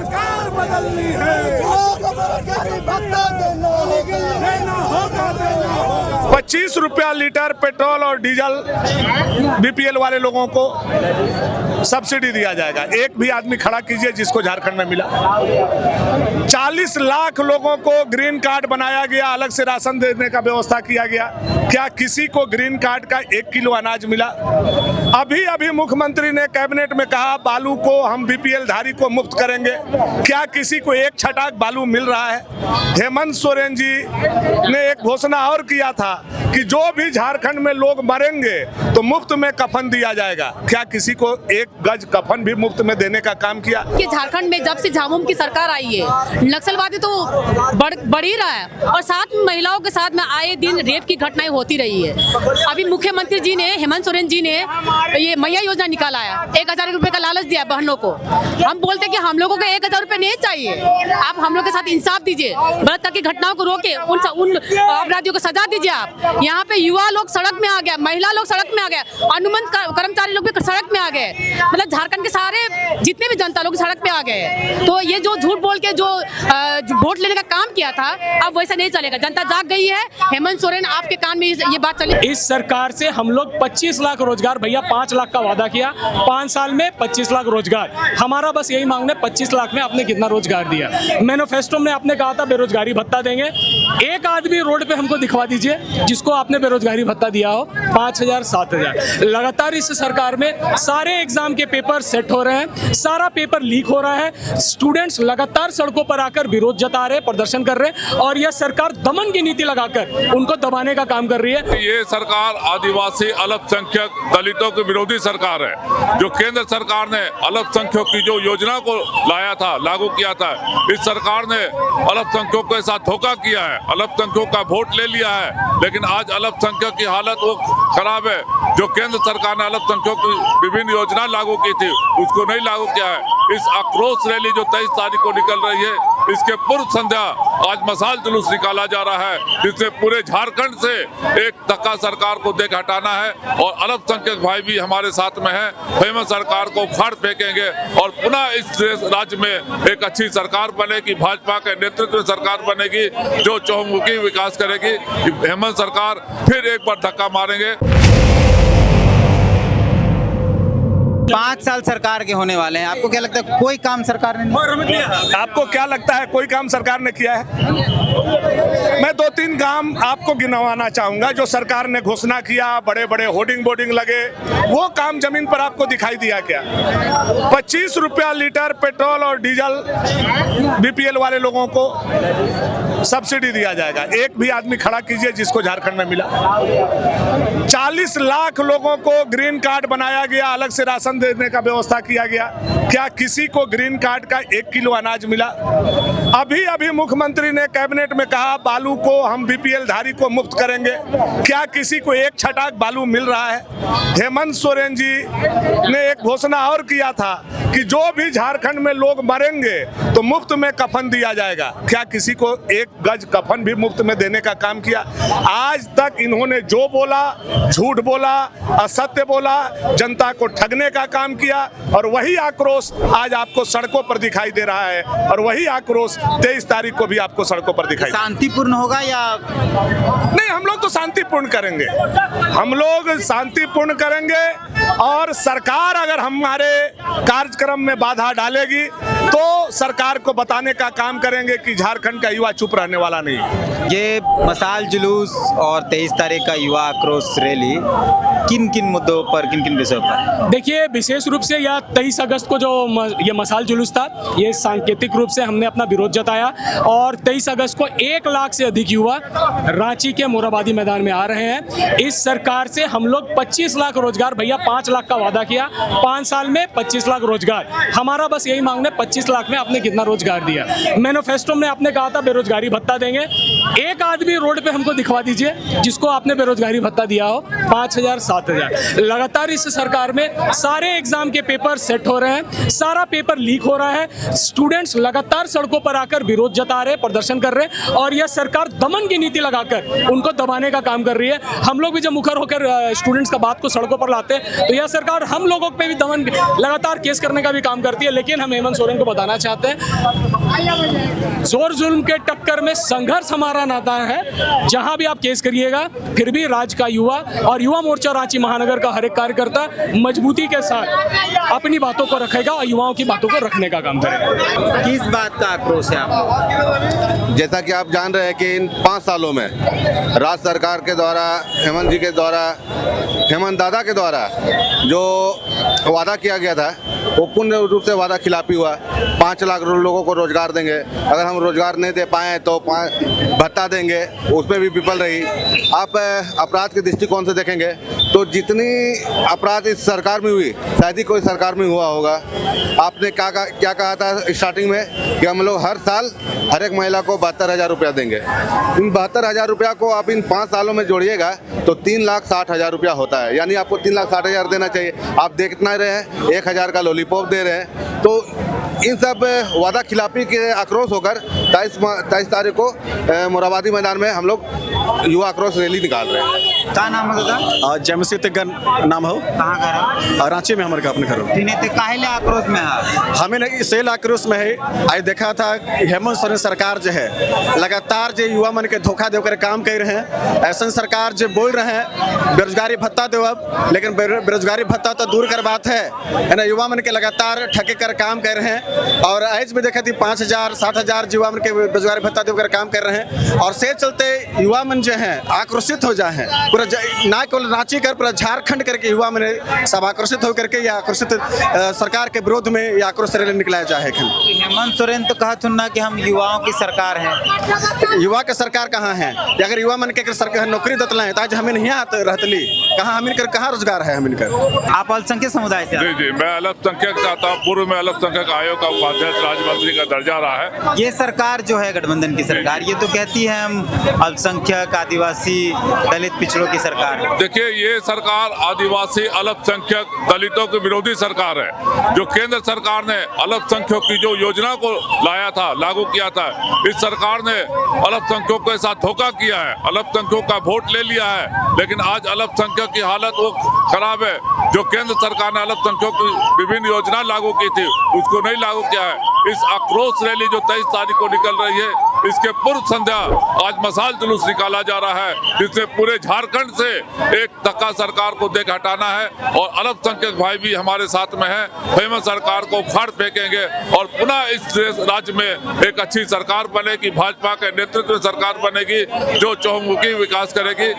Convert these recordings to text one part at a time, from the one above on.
सरकार बदलनी है, 25 रुपया लीटर पेट्रोल और डीजल बीपीएल वाले लोगों को सब्सिडी दिया जाएगा। एक भी आदमी खड़ा कीजिए जिसको झारखंड में मिला। 40 लाख लोगों को ग्रीन कार्ड बनाया गया, अलग से राशन देने का व्यवस्था किया गया। क्या किसी को ग्रीन कार्ड का 1 किलो अनाज मिला? अभी अभी मुख्यमंत्री ने कैबिनेट में कहा बालू को हम बीपीएल धारी को मुक्त करेंगे। क्या किसी को एक छटाक बालू मिल रहा है? हेमंत सोरेन जी ने एक घोषणा और किया था कि जो भी झारखंड में लोग मरेंगे तो मुफ्त में कफन दिया जाएगा। क्या किसी को 1 गज कफन भी मुफ्त में देने का काम किया? कि झारखंड में जब से झामुमो की सरकार आई है, नक्सलवादी तो बढ़ ही रहा है और साथ में महिलाओं के साथ में आए दिन रेप की घटनाएं होती रही है। अभी मुख्यमंत्री जी ने, हेमंत सोरेन जी ने ये मैया योजना निकाला है, 1000 रुपए का लालच दिया बहनों को। हम बोलते कि हम लोगों को 1000 रुपए नहीं चाहिए, आप हम लोग के साथ इंसाफ दीजिए, बलात्कार की घटनाओं को रोके, उन अपराधियों को सजा दीजिए। आप यहाँ पे युवा लोग सड़क में आ गए, महिला लोग सड़क में आ गए, अनुबंध कर्मचारी लोग भी सड़क में आ गए, मतलब झारखंड के सारे जितने भी जनता लोग सड़क पे आ गए। तो ये जो झूठ बोल के जो वोट लेने का काम किया था, अब वैसा नहीं चलेगा। जनता जाग गई है। हेमंत सोरेन आपके कान में ये बात चली। इस सरकार से हम लोग 25 लाख रोजगार, भैया 5 लाख का वादा किया, 5 साल में 25 लाख रोजगार। हमारा बस यही मांगना है, 25 लाख में आपने कितना रोजगार दिया? मैनिफेस्टो में आपने कहा था बेरोजगारी भत्ता देंगे। एक आदमी रोड पे हमको दिखवा दीजिए जिसको आपने बेरोजगारी भत्ता दिया हो। 5000 7000 लगातार इस सरकार में सारे एग्जाम के पेपर सेट हो रहे हैं, सारा पेपर लीक हो रहा है। स्टूडेंट्स लगातार सड़कों पर आकर विरोध जता रहे, प्रदर्शन कर रहे हैं और यह सरकार दमन की नीति लगाकर उनको दबाने का काम कर रही है। ये सरकार आदिवासी, अल्पसंख्यक, दलितों की विरोधी सरकार है। जो केंद्र सरकार ने अल्पसंख्यक की जो योजना को लाया था, लागू किया था, इस सरकार ने अल्पसंख्यकों के साथ धोखा किया है, अल्पसंख्यकों का वोट ले लिया है। लेकिन आज अल्पसंख्यक की हालत वो खराब है। जो केंद्र सरकार ने अल्पसंख्यकों की विभिन्न योजना लागू की थी उसको नहीं लागू किया है। इस आक्रोश रैली जो 23 तारीख को निकल रही है, इसके पूर्व संध्या आज मशाल जुलूस निकाला जा रहा है, जिससे पूरे झारखंड से एक धक्का सरकार को देकर हटाना है। और अल्पसंख्यक भाई भी हमारे साथ में है। हेमंत सरकार को फाड़ फेंकेंगे और पुनः इस राज्य में एक अच्छी सरकार बनेगी, भाजपा के नेतृत्व में सरकार बनेगी जो चहुमुखी विकास करेगी। हेमंत सरकार फिर एक बार धक्का मारेंगे। 5 साल सरकार के होने वाले हैं, आपको क्या लगता है कोई काम सरकार ने नहीं? आपको क्या लगता है कोई काम सरकार ने किया है? मैं 2-3 काम आपको गिनवाना चाहूंगा जो सरकार ने घोषणा किया, बड़े बड़े होर्डिंग बोर्डिंग लगे, वो काम जमीन पर आपको दिखाई दिया क्या? 25 रुपया लीटर पेट्रोल और डीजल बीपीएल वाले लोगों को सब्सिडी दिया जाएगा। एक भी आदमी खड़ा कीजिए जिसको झारखंड में मिला। 40 लाख लोगों को ग्रीन कार्ड बनाया गया, अलग से राशन देने का व्यवस्था किया गया। क्या किसी को ग्रीन कार्ड का 1 किलो अनाज मिला? अभी अभी मुख्यमंत्री ने कैबिनेट में कहा बालू को हम बीपीएल धारी को मुक्त करेंगे। क्या किसी को 1 छटाक बालू मिल रहा है? हेमंत सोरेन जी ने एक घोषणा और किया था कि जो भी झारखंड में लोग मरेंगे तो मुफ्त में कफन दिया जाएगा। क्या किसी को 1 गज कफन भी मुफ्त में देने का काम किया? आज तक इन्होंने जो बोला, झूठ बोला, असत्य बोला, जनता को ठगने का काम किया और वही आक्रोश आज आपको सड़कों पर दिखाई दे रहा है। और वही आक्रोश 23 तारीख को भी आपको सड़कों पर दिखाई। शांतिपूर्ण होगा या नहीं? हम लोग तो शांतिपूर्ण करेंगे, हम लोग शांतिपूर्ण करेंगे। और सरकार अगर हमारे कार्यक्रम में बाधा डालेगी तो सरकार को बताने का काम करेंगे कि झारखंड का युवा चुप रहने वाला नहीं है। ये मशाल जुलूस और 23 तारीख का युवा आक्रोश रैली किन किन मुद्दों पर, किन किन विषयों पर? देखिए, विशेष रूप से यह 23 अगस्त को जो ये मशाल जुलूस था, ये सांकेतिक रूप से हमने अपना विरोध जताया और 23 अगस्त को 1 लाख से अधिक युवा रांची के मोरहाबादी मैदान में आ रहे हैं। इस सरकार से हम लोग 25 लाख रोजगार, भैया 5 लाख का वादा किया, 5 साल में 25 लाख रोजगार। हमारा बस यही मांगना है, 25 लाख में आपने कितना रोजगार दिया? मैनिफेस्टो में आपने कहा था बेरोजगारी भत्ता देंगे। एक आदमी रोड पे हमको दिखवा दीजिए जिसको आपने बेरोजगारी भत्ता दिया हो। 5000 7000 लगातार इस सरकार में सारे एग्जाम के पेपर सेट हो रहे हैं, सारा पेपर लीक हो रहा है। स्टूडेंट्स लगातार सड़कों पर आकर विरोध जता रहे, प्रदर्शन कर रहे हैं और यह सरकार दमन की नीति लगाकर उनको दबाने का काम कर रही है। हम लोग भी जब मुखर होकर स्टूडेंट्स का बात को सड़कों पर लाते हैं तो यह सरकार हम लोगों पे भी दमन लगातार केस करने का भी काम करती है। लेकिन हम हेमंत सोरेन को को बताना चाहते हैं, जोर जुल्म के टक्कर में संघर्ष हमारा नाता है। जहां भी आप केस करिएगा, फिर भी राज्य का युवा और युवा मोर्चा रांची महानगर का हर एक कार्यकर्ता मजबूती के साथ अपनी बातों को रखेगा और युवाओं की बातों को रखने का काम करेगा। किस बात का आक्रोश है आपको? जैसा कि आप जान रहे हैं कि इन 5 सालों में राज्य सरकार के द्वारा, हेमंत जी के द्वारा, हेमंत दादा के द्वारा जो वादा किया गया था वो पूर्ण रूप से वादा खिलाफी हुआ। 5 लाख लोगों को रोजगार देंगे, अगर हम रोजगार नहीं दे पाए तो भत्ता देंगे, उसमें भी विफल रही। आप अपराध के दृष्टिकोण से देखेंगे तो जितनी अपराध इस सरकार में हुई शायद ही कोई सरकार में हुआ होगा। आपने क्या कहा था स्टार्टिंग में कि हम लोग हर साल हर एक महिला को 72,000 रुपया देंगे। इन 72,000 रुपया को आप इन 5 सालों में जोड़िएगा तो 3,60,000 रुपया होता है, यानी आपको 3,60,000 देना चाहिए। आप देख ना रहे हैं 1,000 का लॉलीपॉप दे रहे हैं। तो इन सब वादा खिलाफी के आक्रोश होकर 23 तारीख को मोराबादी मैदान में हम लोग युवा आक्रोश रैली निकाल रहे हैं। का नाम है दादा? जमसी तिगन नाम हो। कहाँ का? रांची में हमारे अपने घर हो। काहेले आक्रोश में है? हमें नहीं सेल आक्रोश में है। आज देखा था हेमंत सोरेन सरकार जो है लगातार जो युवा मन के धोखा देकर काम कर रहे हैं। ऐसा सरकार जो बोल रहे हैं बेरोजगारी भत्ता दो अब, लेकिन बेरोजगारी भत्ता तो दूर कर बात है ना, युवा मन के लगातार ठके कर काम कर रहे हैं। और आज भी देखा थी 5,000 7,000 युवा मन के बेरोजगारी भत्ता देकर काम कर रहे हैं। और से चलते युवा मन जो है आक्रोशित हो जाए हैं, पूरा ना केवल रांची कर पूरा झारखंड करके युवा में सब आक्रोशित होकर के या आक्रोशित सरकार के विरोध में या आक्रोश रैली निकलाया जाए। हेमंत सोरेन तो कहा ना कि हम युवाओं की सरकार है। युवा के सरकार कहाँ है? अगर युवा मन के सरकार नौकरी दतला है तो आज हमें नहीं आते रहतली कहाँ, हम इनकर कहाँ रोजगार है? हम इनकर आप अल्पसंख्यक समुदाय से? जी, मैं अल्पसंख्यक चाहता हूँ। पूर्व में अल्पसंख्यक आयोग का उपाध्यक्ष राज्य मंत्री का दर्जा रहा है। ये सरकार जो है गठबंधन की सरकार, ये तो कहती है हम अल्पसंख्यक, आदिवासी, दलित, पिछड़ों की सरकार है। देखिए, ये सरकार आदिवासी, अल्पसंख्यक, दलितों की विरोधी सरकार है। जो केंद्र सरकार ने अल्पसंख्यकों की जो योजना को लाया था, लागू किया था, इस सरकार ने अल्पसंख्यकों के साथ धोखा किया है। अल्पसंख्यकों का वोट ले लिया है, लेकिन आज अल्पसंख्यक की हालत वो खराब है। जो केंद्र सरकार ने अल्पसंख्यकों की विभिन्न योजना लागू की थी उसको नहीं लागू किया है। इस आक्रोश रैली जो 23 तारीख को निकल रही है, इसके पूर्व संध्या आज मशाल जुलूस निकाला जा रहा है, जिससे पूरे झारखंड से एक धक्का सरकार को देख हटाना है। और अल्पसंख्यक भाई भी हमारे साथ में है। हेमंत सरकार को फाड़ फेंकेंगे और पुनः इस राज्य में एक अच्छी सरकार बनेगी, भाजपा के नेतृत्व में सरकार बनेगी जो चहुमुखी विकास करेगी।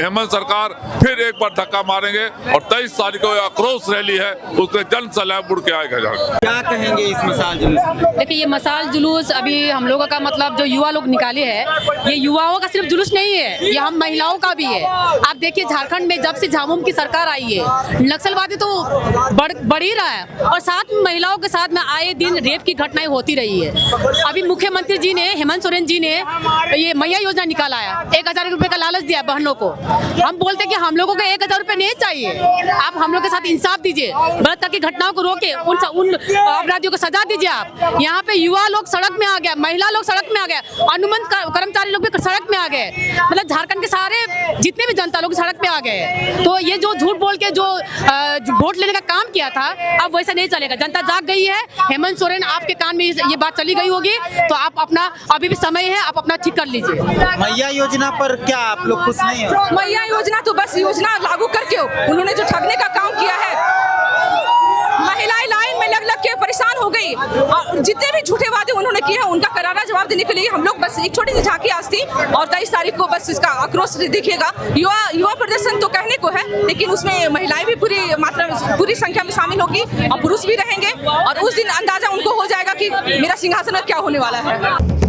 हेमंत सरकार फिर एक बार धक्का मारेंगे और 23 तारीख को आक्रोश रैली है, उसमें जन सैलाब उड़ के आएगा। क्या कहेंगे इस मशाल जुलूस? देखिए, ये मशाल जुलूस अभी हम लोगों का मतलब जो युवा लोग निकाले हैं, ये युवाओं का सिर्फ जुलूस नहीं है, ये हम महिलाओं का भी है। आप देखिए झारखंड में जब से झामुमो की सरकार आई है, नक्सलवादी तो बढ़ ही रहा है और साथ में महिलाओं के साथ में आए दिन रेप की घटनाएं होती रही है। अभी मुख्यमंत्री जी ने, हेमंत सोरेन जी ने ये मैया योजना निकाला है, 1,000 रुपए का लालच दिया बहनों को। हम बोलते कि हम लोगों को 1,000 रुपए नहीं चाहिए, आप हम लोग के साथ इंसाफ दीजिए, बलात्कार की घटनाओं को रोके, उन अपराधियों को सजा दीजिए। आप यहाँ पे युवा लोग सड़क में आ गए, महिला लोग सड़क में आ गए, अनुबंध कर्मचारी लोग भी सड़क में आ गए, मतलब झारखंड के सारे जितने भी जनता लोग सड़क पे आ गए। तो ये जो झूठ बोल के जो वोट लेने का काम किया था, अब वैसा नहीं चलेगा। जनता जाग गई है। हेमंत सोरेन, आपके कान में ये बात चली गई होगी, तो आप अपना अभी भी समय है, आप अपना ठीक कर लीजिए। मैया योजना पर क्या आप लोग खुश नहीं हो? मैया योजना तो बस योजना लागू करके उन्होंने जो ठगने का काम किया है, महिलाएं लाइन में लग के परेशान हो गई और जितने भी झूठे वादे उन्होंने किए हैं उनका करारा जवाब देने के लिए हम लोग बस एक छोटी सी झांकी आज थी और 23 तारीख को बस इसका आक्रोश देखिएगा। युवा प्रदर्शन तो कहने को है, लेकिन उसमें महिलाएं भी पूरी संख्या में शामिल होगी और पुरुष भी रहेंगे और उस दिन अंदाजा उनको हो जाएगा कि मेरा सिंहासन क्या होने वाला है।